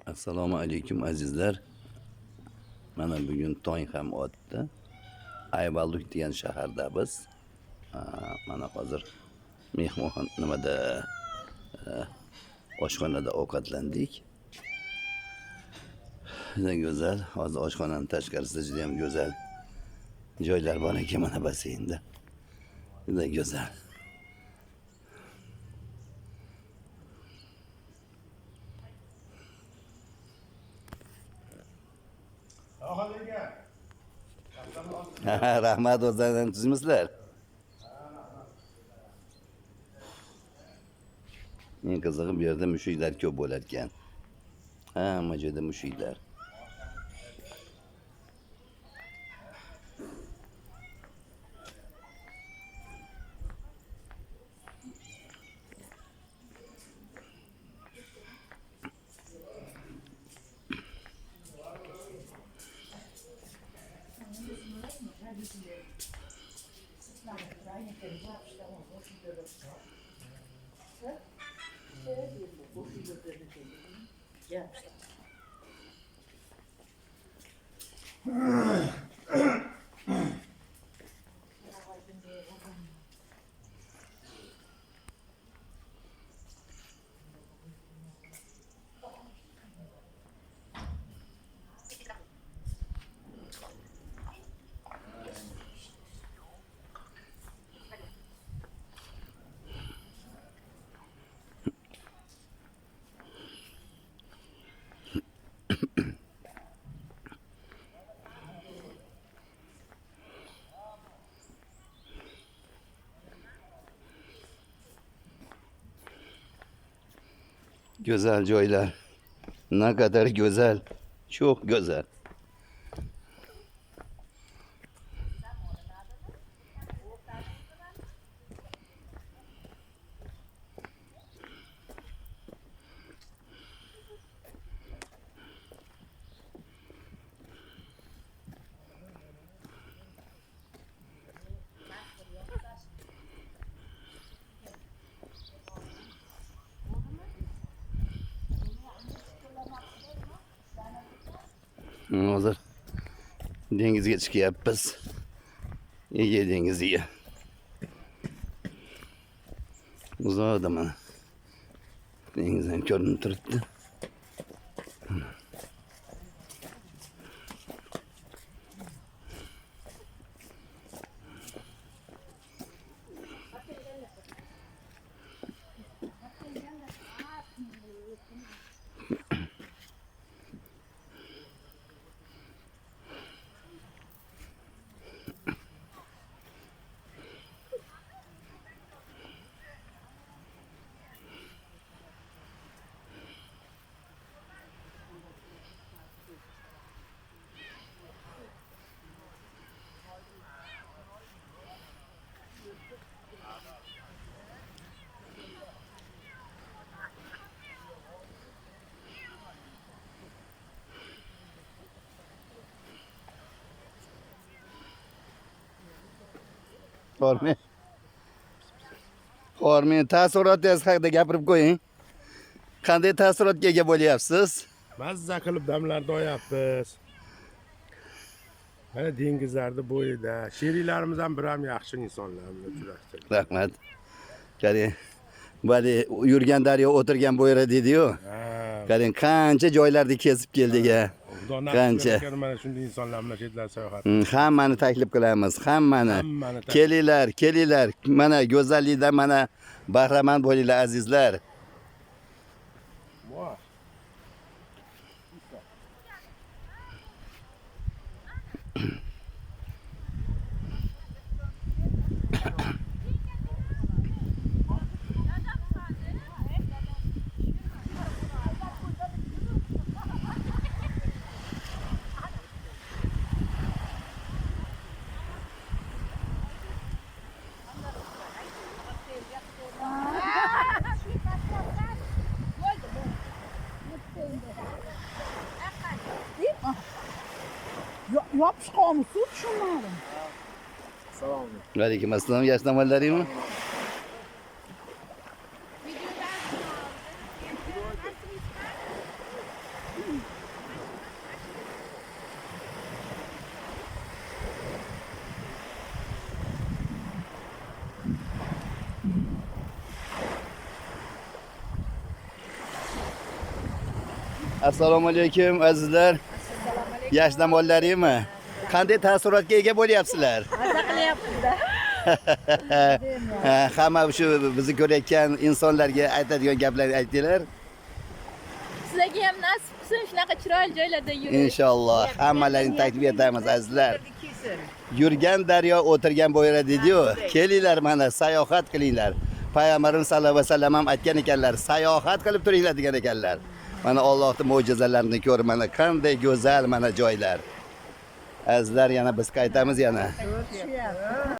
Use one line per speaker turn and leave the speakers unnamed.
Assalomu alaykum azizlar. Mana bugun tong ham otdi. Ayvalluk degan shaharda biz. Mana hozir mehmon nimada oshxonada ovqatlandik. Juda go'zal. Hozir oshxonaning tashqarisida juda ham go'zal joylar bor ekan mana basseynda. Juda go'zal. Rahmat, o'zlaridan tuzimizlar. Eng qizig'i bu yerda mushuklar ko'p bo'lar ekan. Hamma joyda mushuklar. Güzel joylar. Ne kadar güzel. Çok güzel. Hozir dengizga chiqyapmiz. Ege dengiziga. Uzoqda mana dengiz ham ko'rinib turibdi. Hormang taassurotingiz haqida gapirib qo'ying. Qanday taassurotga ega bo'lyapsiz?
Mazza qilib damlarda oyapmiz. Mana dengizlarda bo'yida. Sheriklarimiz ham bir ham yaxshi insonlar bilan uchrashdik.
Rahmat. Qarang, bali yurgan daryo o'tirgan bo'yra dedi-yu. Qarang, qancha joylarni kesib keldik a. Qancha.
Mana shunday insonlar bilan chetlar sayohat.
Hammani taklif qilamiz, hammani. Kelinglar, kelinglar. Mana go'zallikdan mana bahramand bo'linglar azizlar.
Yapışık olmuşsun şunları.
Salom.
Aleyküm assalom, yaxshi tomonlaringmi? Assalomu alaykum azizlar. Yosh namollaringmi? Qanday taassurotga ega bo'lyapsizlar?
Maza qilyapmiz-da.
Hamma shu bizni ko'rayotgan insonlarga aytadigan gaplarni aytinglar.
Sizlarga ham nasib qilsin shunaqa chiroyli joylarda yuring.
Inshaalloh hammalarni taklif etamiz azizlar. Yurgan daryo o'tirgan bo'yra deydi-yu. Kelinglar mana sayohat qilinglar. Payg'ambarimiz sallallohu alayhi vasallam ham aytgan ekanlar, sayohat qilib turinglar degan ekanlar. Mana Allohning mo'jizalarini ko'r, mana qanday go'zal mana joylar. Azizlar yana biz qaytamiz yana.